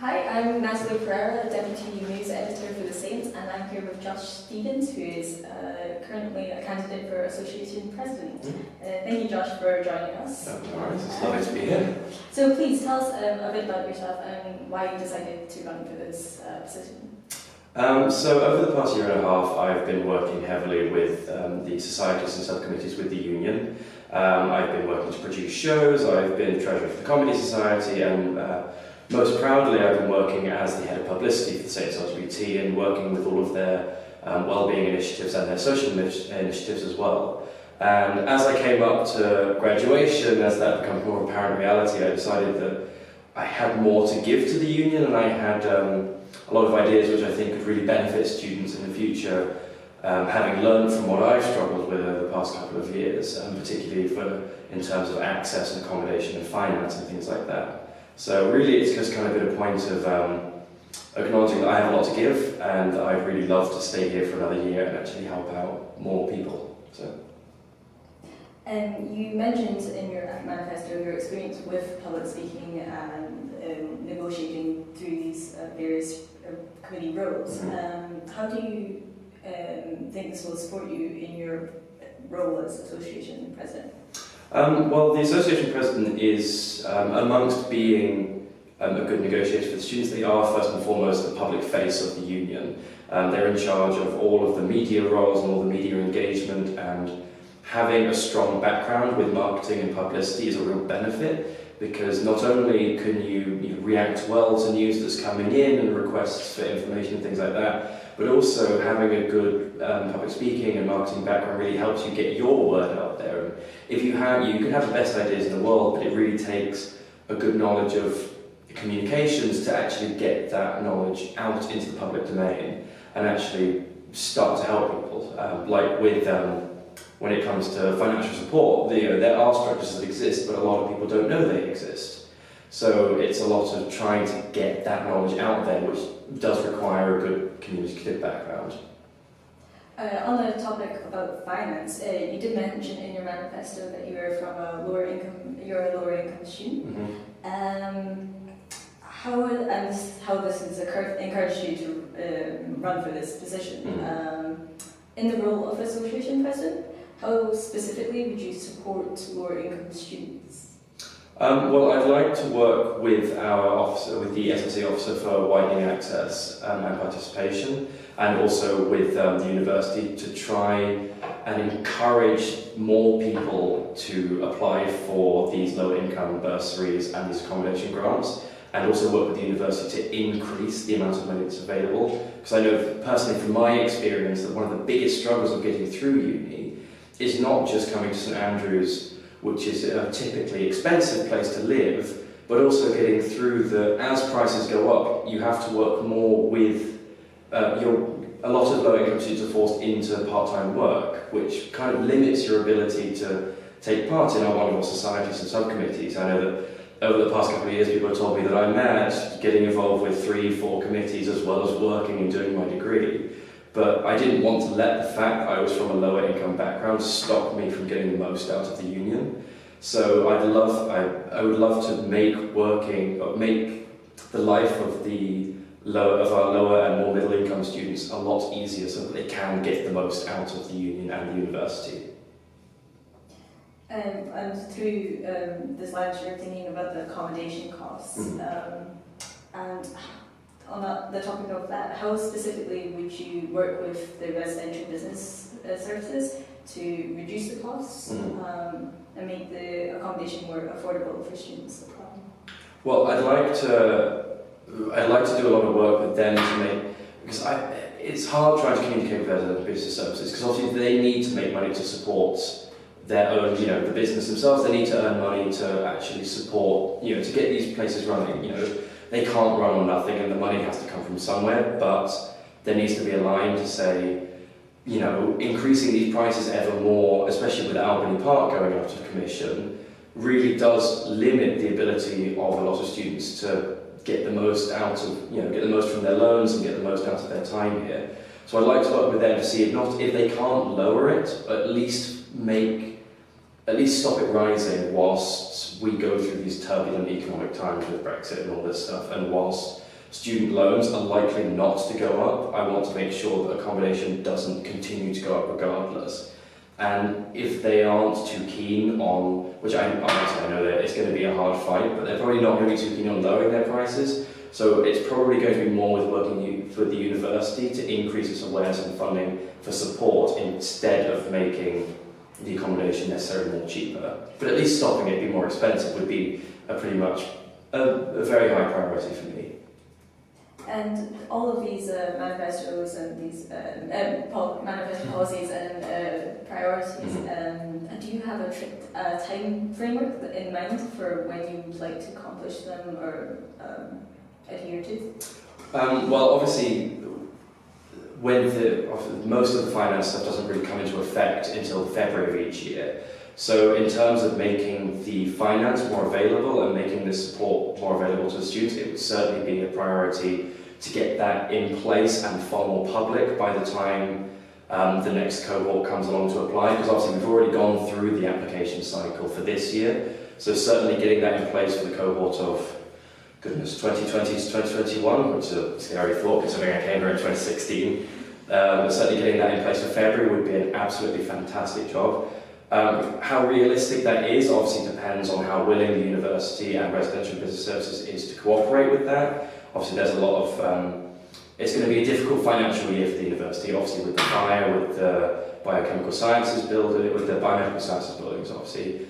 Hi, I'm Natalie Pereira, Deputy News Editor for The Saint, and I'm here with Josh Stevens, who is currently a candidate for Association President. Thank you, Josh, for joining us. No worries, it's lovely to be here. So please tell us a bit about yourself and why you decided to run for this position. So over the past year and a half, I've been working heavily with the societies and subcommittees with the union. I've been working to produce shows, I've been treasurer for the Comedy Society, and most proudly I've been working as the head of publicity for the Saints LGBT and working with all of their wellbeing initiatives and their social initiatives as well. And as I came up to graduation, as that becomes more apparent reality, I decided that I had more to give to the union, and I had a lot of ideas which I think could really benefit students in the future, having learned from what I've struggled with over the past couple of years, and particularly in terms of access and accommodation and finance and things like that. So really it's just kind of been a point of acknowledging that I have a lot to give, and I'd really love to stay here for another year and actually help out more people. So. You mentioned in your manifesto your experience with public speaking and negotiating through these various committee roles. Mm-hmm. How do you think this will support you in your role as Association President? Well, the Association President is, amongst being a good negotiator for the students, they are first and foremost the public face of the union. They're in charge of all of the media roles and all the media engagement, and having a strong background with marketing and publicity is a real benefit, because not only can you react well to news that's coming in and requests for information and things like that, but also having a good public speaking and marketing background really helps you get your word out there. And if you can have the best ideas in the world, but it really takes a good knowledge of communications to actually get that knowledge out into the public domain and actually start to help people. Like with when it comes to financial support, there are structures that exist, but a lot of people don't know they exist. So it's a lot of trying to get that knowledge out there, which does require a good communicative background. On the topic about finance, you did mention in your manifesto that you're a lower income student. Mm-hmm. How this has encouraged you to run for this position. Mm-hmm. In the role of Association President, how specifically would you support lower income students? Well, I'd like to work with our officer, with the SSE officer for widening access and participation, and also with the university to try and encourage more people to apply for these low-income bursaries and these accommodation grants, and also work with the university to increase the amount of money that's available. Because I know personally from my experience that one of the biggest struggles of getting through uni is not just coming to St Andrews, which is a typically expensive place to live, but also getting through as prices go up, you have to work more with a lot of low-income students are forced into part-time work, which kind of limits your ability to take part in our wonderful societies and subcommittees. I know that over the past couple of years, people have told me that I'm mad getting involved with 3-4 committees as well as working and doing my degree. But I didn't want to let the fact that I was from a lower income background stop me from getting the most out of the union. So I would love to make the life of our lower and more middle income students a lot easier so that they can get the most out of the union and the university. And through this lecture, you're thinking about the accommodation costs. Mm-hmm. And on the topic of that, how specifically would you work with the residential business services to reduce the costs and make the accommodation more affordable for students? Well, I'd like to do a lot of work with them to make, because it's hard trying to communicate with residential business services, because obviously they need to make money to support their own, the business themselves. They need to earn money to actually support, to get these places running. They can't run on nothing, and the money has to come from somewhere. But there needs to be a line to say, increasing these prices ever more, especially with Albany Park going up to commission, really does limit the ability of a lot of students to get the most out of, get the most from their loans and get the most out of their time here. So I'd like to work with them to see if they can't lower it, at least stop it rising whilst we go through these turbulent economic times with Brexit and all this stuff, and whilst student loans are likely not to go up. I want to make sure that accommodation doesn't continue to go up regardless. And if they aren't too keen on, which I know that it's going to be a hard fight, but they're probably not going to be too keen on lowering their prices. So it's probably going to be more with working with the university to increase its awareness and funding for support instead of making the accommodation necessarily more cheaper. But at least stopping it being more expensive would be a very high priority for me. And all of these manifestos and these manifesto policies and priorities, do you have a strict time framework in mind for when you would like to accomplish them or adhere to? Well, obviously, most of the finance stuff doesn't really come into effect until February of each year. So in terms of making the finance more available and making the support more available to the students, it would certainly be a priority to get that in place and far more public by the time the next cohort comes along to apply, because obviously we've already gone through the application cycle for this year. So certainly getting that in place for the cohort of 2020 to 2021, which is a scary thought considering I came here in 2016. But certainly getting that in place for February would be an absolutely fantastic job. How realistic that is obviously depends on how willing the university and residential business services is to cooperate with that. Obviously there's a lot of, it's going to be a difficult financial year for the university, obviously with the fire, with the biochemical sciences building, with the biomedical sciences buildings obviously.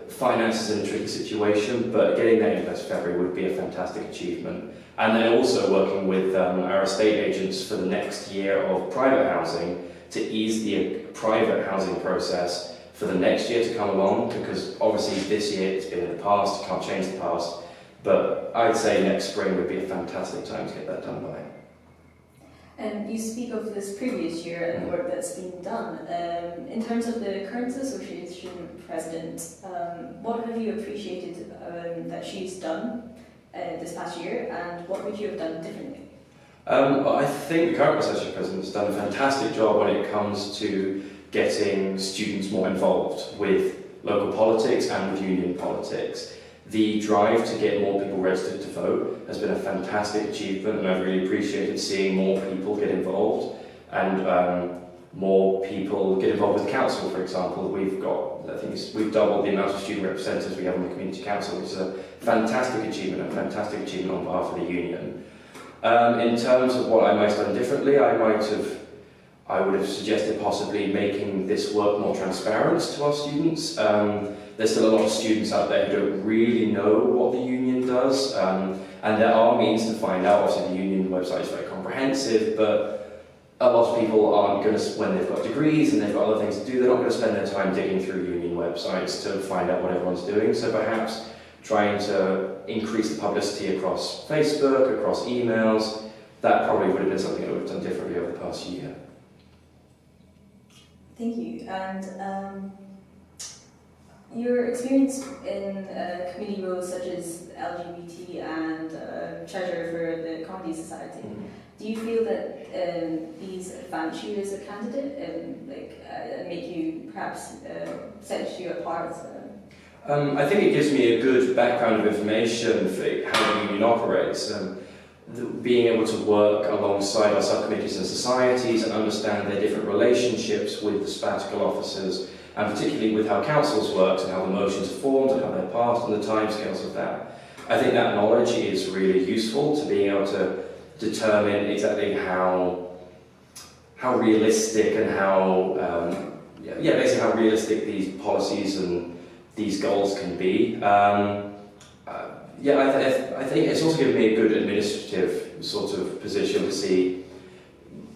Finance is in a tricky situation, but getting that in place for February would be a fantastic achievement. And then also working with our estate agents for the next year of private housing to ease the private housing process for the next year to come along, because obviously this year it's been in the past, you can't change the past, but I'd say next spring would be a fantastic time to get that done by. And you speak of this previous year and the work that's been done. In terms of the current association president, what have you appreciated that she's done this past year, and what would you have done differently? I think the current association president has done a fantastic job when it comes to getting students more involved with local politics and with union politics. The drive to get more people registered to vote has been a fantastic achievement, and I've really appreciated seeing more people get involved and more people get involved with council, for example. We've doubled the amount of student representatives we have on the community council, which is a fantastic achievement on behalf of the union. In terms of what I might have done differently, I would have suggested possibly making this work more transparent to our students. There's still a lot of students out there who don't really know what the union does, and there are means to find out. Obviously the union website is very comprehensive, but a lot of people aren't going to, when they've got degrees and they've got other things to do, they're not going to spend their time digging through union websites to find out what everyone's doing. So perhaps trying to increase the publicity across Facebook, across emails, that probably would have been something I would have done differently over the past year. Thank you. And your experience in committee roles such as LGBT and treasurer for the Comedy Society, do you feel that these advance you as a candidate and make you perhaps set you apart? I think it gives me a good background of information for how the union operates. Being able to work alongside our subcommittees and societies and understand their different relationships with the sabbatical officers, and particularly with how councils work and how the motions are formed and how they're passed and the timescales of that. I think that knowledge is really useful to being able to determine exactly how realistic and basically how realistic these policies and these goals can be. I think it's also given me a good administrative sort of position to see,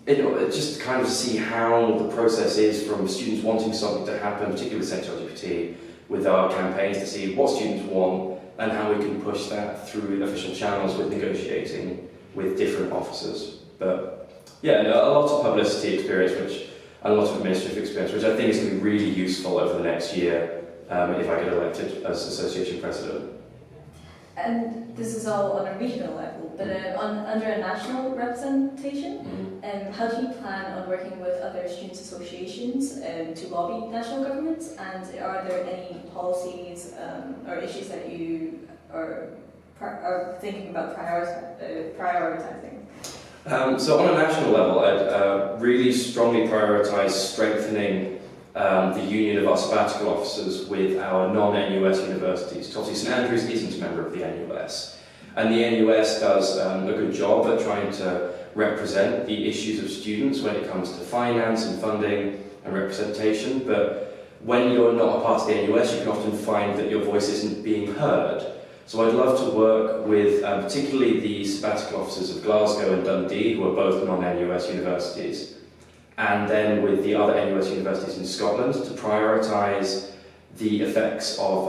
just kind of see how the process is from students wanting something to happen, particularly with Centre LGBT, with our campaigns, to see what students want and how we can push that through official channels with negotiating with different officers. But yeah, a lot of publicity experience, and a lot of administrative experience, which I think is going to be really useful over the next year if I get elected as association president. And this is all on a regional level, but under a national representation, how do you plan on working with other students' associations to lobby national governments? And are there any policies or issues that you are thinking about prioritizing? So on a national level, I'd really strongly prioritise strengthening the union of our sabbatical officers with our non-NUS universities. Obviously, St Andrews isn't a member of the NUS, and the NUS does a good job at trying to represent the issues of students when it comes to finance and funding and representation, but when you're not a part of the NUS, you can often find that your voice isn't being heard. So I'd love to work with particularly the sabbatical officers of Glasgow and Dundee, who are both non-NUS universities, and then with the other NUS universities in Scotland to prioritise the effects of,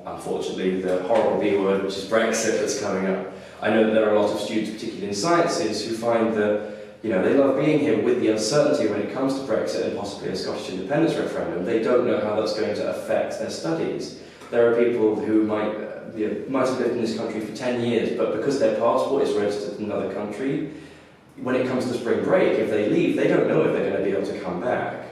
unfortunately, the horrible B word, which is Brexit, that's coming up. I know that there are a lot of students, particularly in sciences, who find that they love being here with the uncertainty when it comes to Brexit and possibly a Scottish independence referendum. They don't know how that's going to affect their studies. There are people who might have lived in this country for 10 years, but because their passport is registered in another country, when it comes to spring break, if they leave, they don't know if they're going to be able to come back.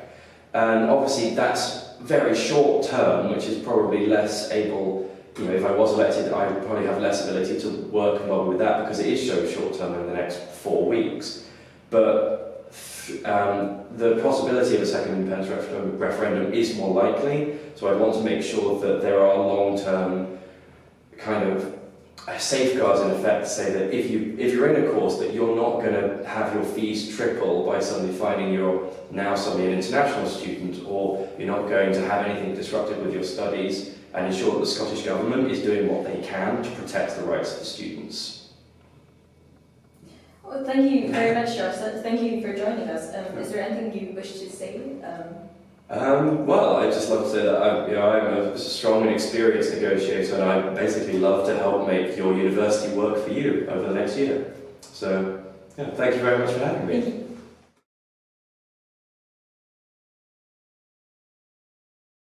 And obviously that's very short term, which is probably less able, if I was elected, I would probably have less ability to work and bother with that because it is so short term in the next 4 weeks. But the possibility of a second independence referendum is more likely, so I'd want to make sure that there are long-term kind of safeguards in effect to say that if you're in a course that you're not going to have your fees triple by suddenly finding you're now suddenly an international student, or you're not going to have anything disrupted with your studies, and ensure that the Scottish Government is doing what they can to protect the rights of the students. Well, thank you very much, Josh. Thank you for joining us. Is there anything you wish to say? Well, I'd just love to say that I'm a strong and experienced negotiator, and I basically love to help make your university work for you over the next year. So, thank you very much for having me.